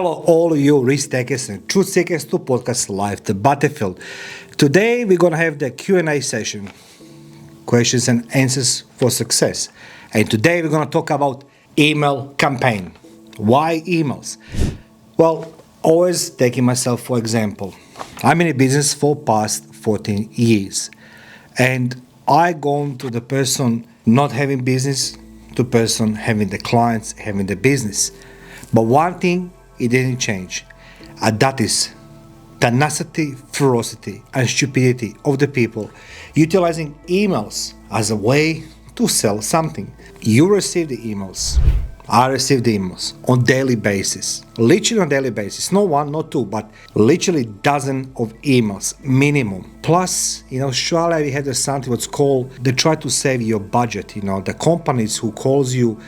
Hello all you risk takers and truth seekers to podcast live the battlefield. Today we're gonna have the Q&A session, questions and answers for success. And today we're gonna talk about email campaign. Why emails? Well, always taking myself for example. I'm in a business for past 14 years, and I gone to the person not having business to person having the clients, having the business. But one thing, it didn't change, and that is tenacity, ferocity, and stupidity of the people utilizing emails as a way to sell something. You receive the emails. I receive the emails on daily basis, literally on daily basis. Not one, not two, but literally dozen of emails minimum. Plus, in Australia, we have something what's called, they try to save your budget. The companies who calls you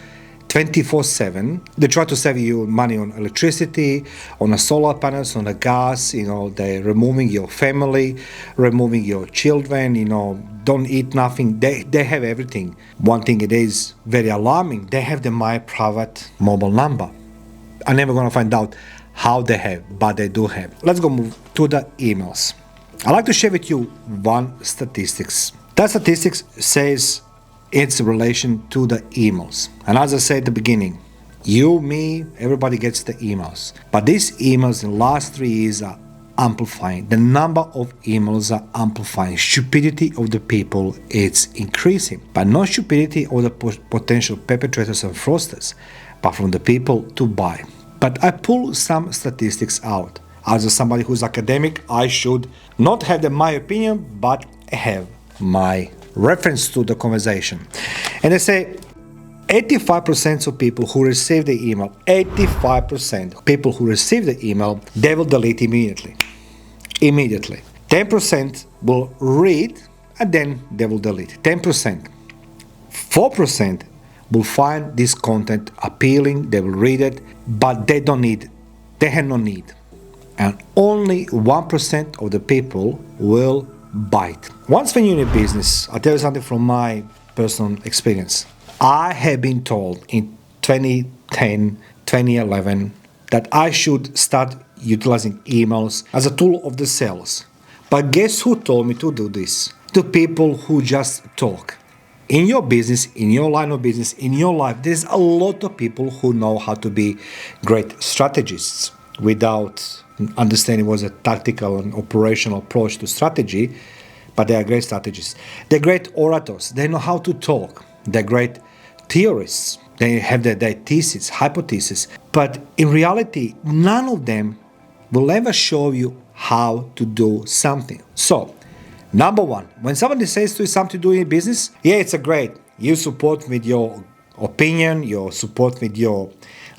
24/7, they try to save you money on electricity, on the solar panels, on the gas. They're removing your family, removing your children. Don't eat nothing. They have everything. One thing it is very alarming, they have my private mobile number. I'm never gonna find out how they have, but they do have. Let's go move to the emails. I'd like to share with you one statistics. That statistics says it's in relation to the emails. And as I said at the beginning, you, me, everybody gets the emails. But these emails in the last 3 years are amplifying. The number of emails are amplifying. Stupidity of the people, it's increasing. But not stupidity of the potential perpetrators and fraudsters, but from the people to buy. But I pull some statistics out. As somebody who's academic, I should not have my opinion, but have my reference to the conversation. And they say 85% of people who receive the email, 85% of people who receive the email, they will delete immediately. 10% will read and then they will delete. 10%. 4% will find this content appealing, they will read it, but they don't need it. They have no need. And only 1% of the people will bite. Once when you're in a business, I'll tell you something from my personal experience. I have been told in 2010, 2011 that I should start utilizing emails as a tool of the sales. But guess who told me to do this? The people who just talk. In your business, in your line of business, in your life, there's a lot of people who know how to be great strategists without understanding what's a tactical and operational approach to strategy, but they are great strategists. They're great orators. They know how to talk. They're great theorists. They have their thesis, hypothesis. But in reality, none of them will ever show you how to do something. So, number one, when somebody says to you something to do in business, yeah, it's a great. You support with your opinion, you support with your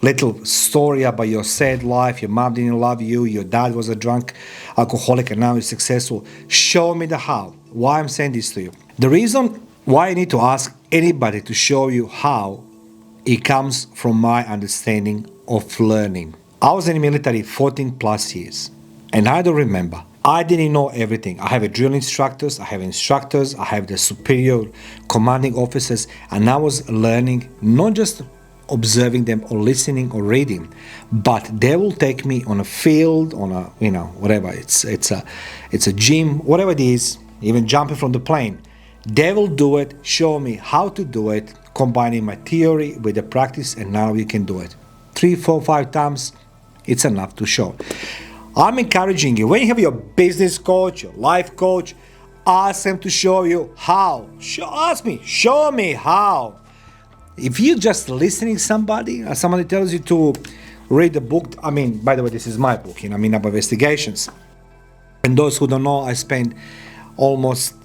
little story about your sad life, your mom didn't love you, your dad was a drunk alcoholic and now he's successful. Show me the how. Why I'm saying this to you. The reason why I need to ask anybody to show you how, it comes from my understanding of learning. I was in the military 14 plus years, and I don't remember. I didn't know everything. I have a drill instructors, I have instructors, I have the superior commanding officers, and I was learning, not just observing them or listening or reading, but they will take me on a field, on a whatever. It's a gym, whatever it is, even jumping from the plane. They will do it, show me how to do it, combining my theory with the practice, and now you can do it. 3, 4, 5 times, it's enough to show. I'm encouraging you, when you have your business coach, your life coach, ask them to show you how. Show me how. If you're just listening somebody tells you to read a book, by the way, this is my book, about investigations. And those who don't know, I spent almost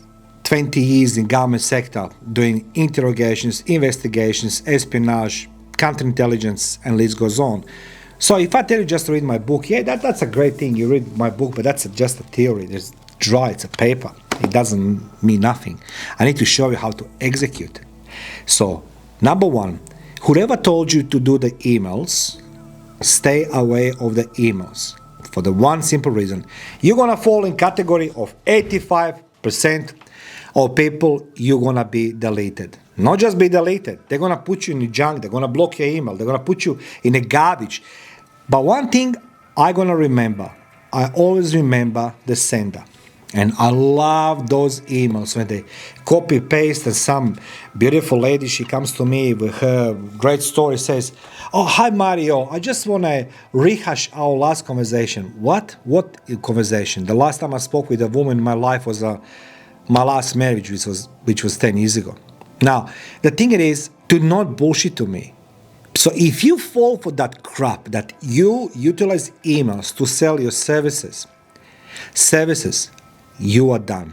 20 years in government sector doing interrogations, investigations, espionage, counterintelligence, and list goes on. So if I tell you just to read my book, yeah, that's a great thing. You read my book, but that's just a theory. It's dry, it's a paper. It doesn't mean nothing. I need to show you how to execute. So, number one, whoever told you to do the emails, stay away of the emails. For the one simple reason, you're gonna fall in category of 85% of people, you're gonna be deleted. Not just be deleted, they're gonna put you in the junk, they're gonna block your email, they're gonna put you in the garbage. But one thing I always remember the sender. And I love those emails when they copy paste and some beautiful lady, she comes to me with her great story, says, "Oh, hi Mario, I just want to rehash our last conversation." What conversation? The last time I spoke with a woman in my life was my last marriage, which was 10 years ago. Now, the thing is, do not bullshit to me. So if you fall for that crap that you utilize emails to sell your services, you are done.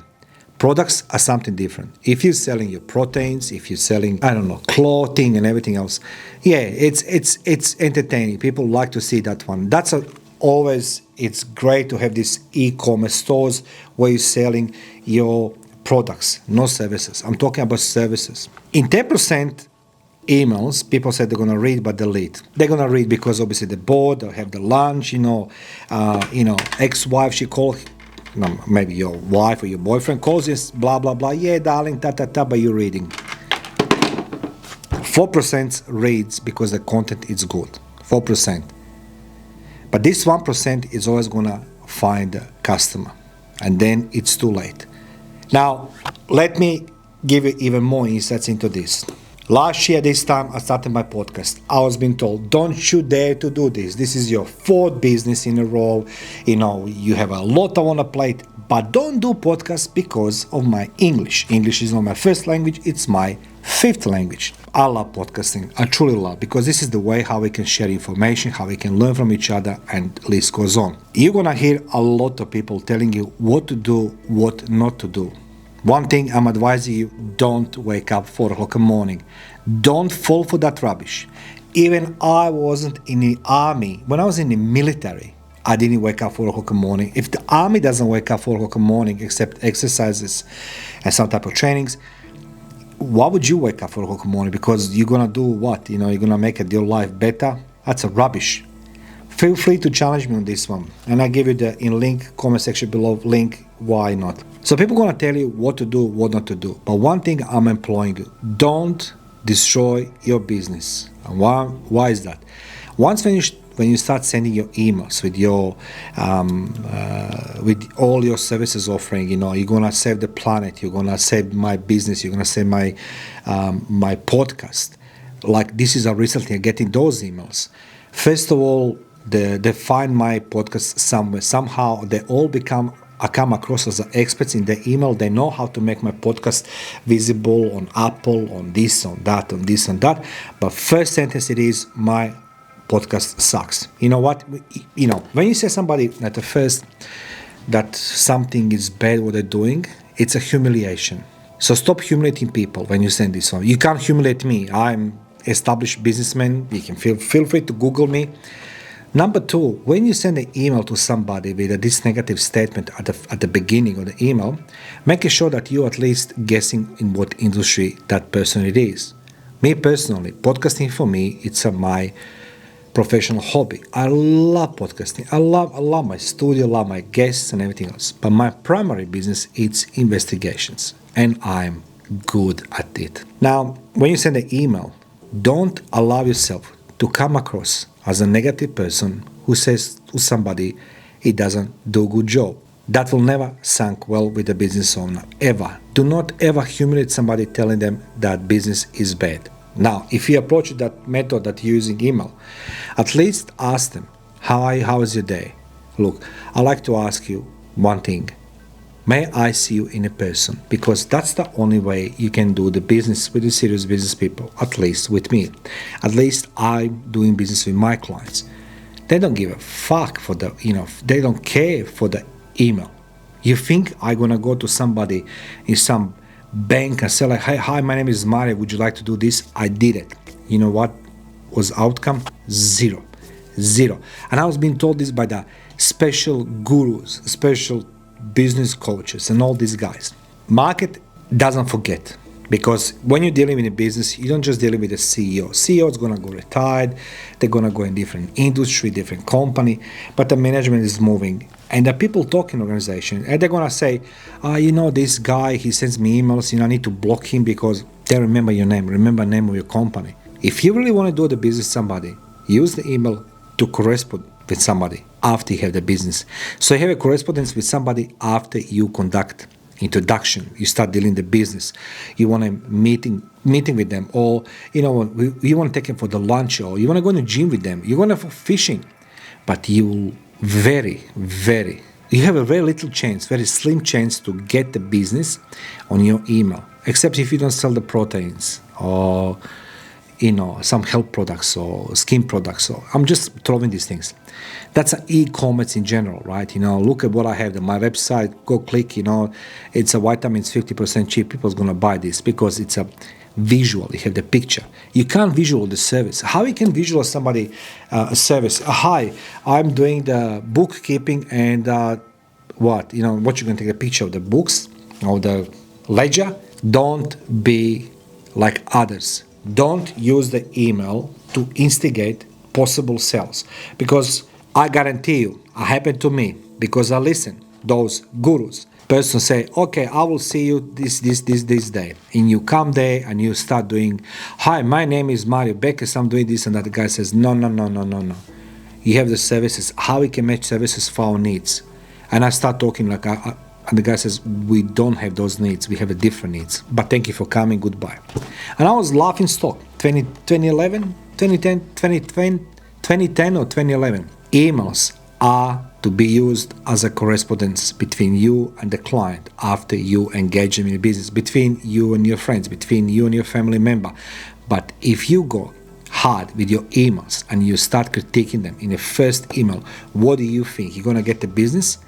Products are something different. If you're selling your proteins, if you're selling, I don't know, clothing and everything else, yeah, it's entertaining. People like to see that one. Always, it's great to have these e-commerce stores where you're selling your products, no services. I'm talking about services. In 10% emails, people say they're going to read but delete. They're going to read because obviously they're bored, they'll have the lunch, ex-wife, she called, maybe your wife or your boyfriend calls you, blah, blah, blah. Yeah, darling, but you're reading. 4% reads because the content is good. 4%. But this 1% is always going to find a customer. And then it's too late. Now, let me give you even more insights into this. Last year, this time, I started my podcast. I was being told, don't you dare to do this. This is your 4th business in a row. You have a lot on a plate, but don't do podcasts because of my English. English is not my first language, it's my 5th language. I love podcasting. I truly love, because this is the way how we can share information, how we can learn from each other, and list goes on. You're going to hear a lot of people telling you what to do, what not to do. One thing I'm advising you, don't wake up 4 o'clock in the morning. Don't fall for that rubbish. Even I wasn't in the army. When I was in the military, I didn't wake up 4 o'clock in the morning. If the army doesn't wake up 4 o'clock in the morning, except exercises and some type of trainings, why would you wake up 4 o'clock in the morning? Because you're going to do what? You're going to make your life better? That's a rubbish. Feel free to challenge me on this one. And I give you the comment section below, link, why not. So people are going to tell you what to do, what not to do. But one thing I'm employing you, don't destroy your business. And why is that? Once when you start sending your emails with with all your services offering, you're gonna save the planet, you're gonna save my business, you're gonna save my podcast. Like this is recently getting those emails. First of all, they find my podcast somewhere. Somehow they all I come across as experts in the email. They know how to make my podcast visible on Apple, on this, on that, on this and that. But first sentence it is, my podcast sucks. You know what? When you say somebody at the first that something is bad what they're doing, it's a humiliation. So stop humiliating people when you send this one. You can't humiliate me. I'm established businessman. You can feel free to Google me. Number 2, when you send an email to somebody with this negative statement at the beginning of the email, make sure that you're at least guessing in what industry that person it is. Me personally, podcasting for me, it's my professional hobby. I love podcasting. I love my studio, love my guests and everything else. But my primary business is investigations, and I'm good at it. Now, when you send an email, don't allow yourself to come across as a negative person who says to somebody he doesn't do a good job. That will never sink well with the business owner, ever. Do not ever humiliate somebody telling them that business is bad. Now, if you approach that method that you're using email, at least ask them, how is your day? Look, I like to ask you one thing. May I see you in a person? Because that's the only way you can do the business with the serious business people, at least with me. At least I'm doing business with my clients. They don't give a fuck for they don't care for the email. You think I'm gonna go to somebody in some bank and say like, hey, hi, my name is Mario, would you like to do this? I did it. You know what was outcome? Zero. And I was being told this by the special gurus, special business coaches and all these guys. Market doesn't forget, because when you're dealing with a business, you don't just deal with the CEO. CEO is going to go retired, they're going to go in different industry, different company, but the management is moving. And the people talk in organization, and they're going to say, this guy, he sends me emails, I need to block him because they remember your name, remember the name of your company. If you really want to do the business with somebody, use the email to correspond with somebody after you have the business. So you have a correspondence with somebody after you conduct introduction, you start dealing the business, you want a meeting with them, or you want to take them for the lunch, or you want to go to the gym with them, you want to go fishing, but you have a very little chance, very slim chance to get the business on your email, except if you don't sell the proteins or some health products or skin products. So I'm just throwing these things. That's e-commerce in general, right? Look at what I have on my website. Go click. It's a vitamins 50% cheap. People's gonna buy this because it's a visual. You have the picture. You can't visual the service. How you can visual somebody a service? Hi, I'm doing the bookkeeping and what you're gonna take a picture of the books or the ledger. Don't be like others. Don't use the email to instigate possible sales, because I guarantee you, it happened to me, because I listen those gurus. Person say, okay, I will see you this day, and you come there and you start doing, hi, my name is Mario Bekes, I'm doing this and that. The guy says, no. You have the services. How we can match services for our needs? And I start talking like and the guy says, we don't have those needs. We have a different needs. But thank you for coming. Goodbye. And I was laughing stock. 2011, 2010, 2010 or 2011. Emails are to be used as a correspondence between you and the client after you engage them in your business, between you and your friends, between you and your family member. But if you go hard with your emails and you start critiquing them in the first email, what do you think? You're going to get the business?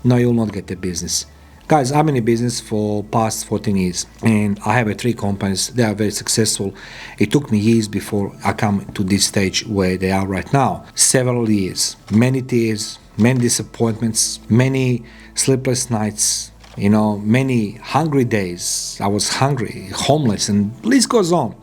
No, you'll not get the business. Guys, I'm in a business for past 14 years and I have 3 companies. They are very successful. It took me years before I come to this stage where they are right now. Several years, many tears, many disappointments, many sleepless nights, many hungry days. I was hungry, homeless, and the list goes on.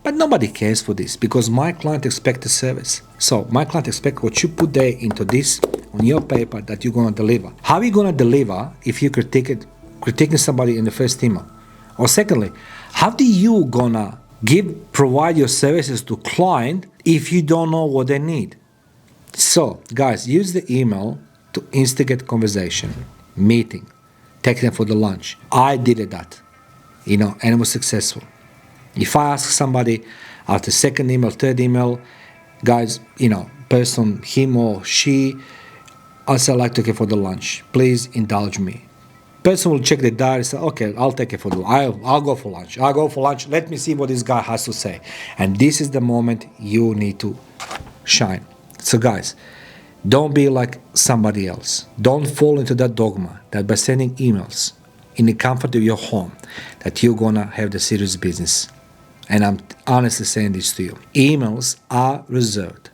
But nobody cares for this because my client expects a service. So my client expects what you put there into this on your paper that you're going to deliver. How are you going to deliver if you critiquing somebody in the first email? Or secondly, how do you going to provide your services to client if you don't know what they need? So guys, use the email to instigate conversation, meeting, take them for the lunch. I did that, and it was successful. If I ask somebody after second email, third email, guys, person, him or she, I'll say, I'd like to take it for the lunch. Please indulge me. Person will check the diary and say, okay, I'll take it for the lunch. I'll go for lunch. I'll go for lunch. Let me see what this guy has to say. And this is the moment you need to shine. So guys, don't be like somebody else. Don't fall into that dogma that by sending emails in the comfort of your home that you're going to have the serious business. And I'm honestly saying this to you. Emails are reserved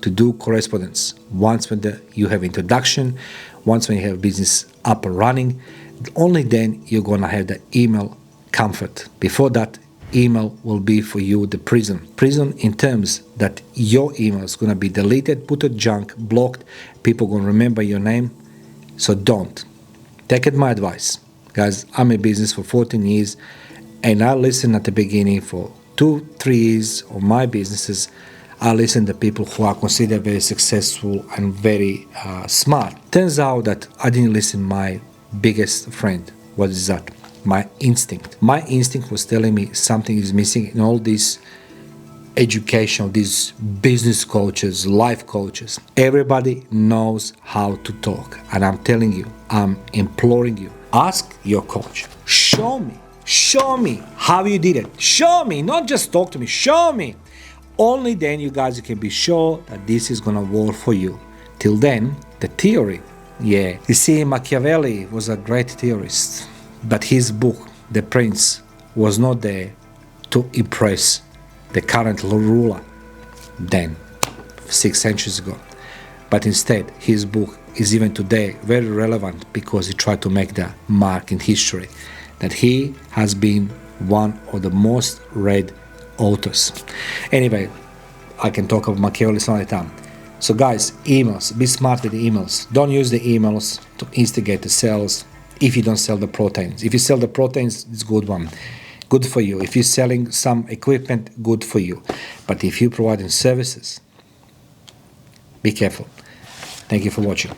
to do correspondence. Once when you have introduction, once when you have business up and running, only then you're going to have the email comfort. Before that, email will be for you the prison. Prison in terms that your email is going to be deleted, put to junk, blocked. People going to remember your name. So don't. Take my advice. Guys, I'm in business for 14 years. And I listen at the beginning for 2-3 years of my businesses. I listen to people who are considered very successful and very smart. Turns out that I didn't listen to my biggest friend. What is that? My instinct. My instinct was telling me something is missing in all these education, these business coaches, life coaches. Everybody knows how to talk. And I'm telling you, I'm imploring you, ask your coach. Show me how you did it. Show me, not just talk to me. Show me. Only then you guys can be sure that this is going to work for you. Till then, the theory. Yeah. You see, Machiavelli was a great theorist, but his book, The Prince, was not there to impress the current ruler then, 6 centuries ago. But instead, his book is even today very relevant because he tried to make the mark in history that he has been one of the most read authors. Anyway, I can talk about Machiavelli some other time. So guys, emails, be smart with the emails. Don't use the emails to instigate the sales if you don't sell the proteins. If you sell the proteins, it's a good one. Good for you. If you're selling some equipment, good for you. But if you're providing services, Be careful. Thank you for watching.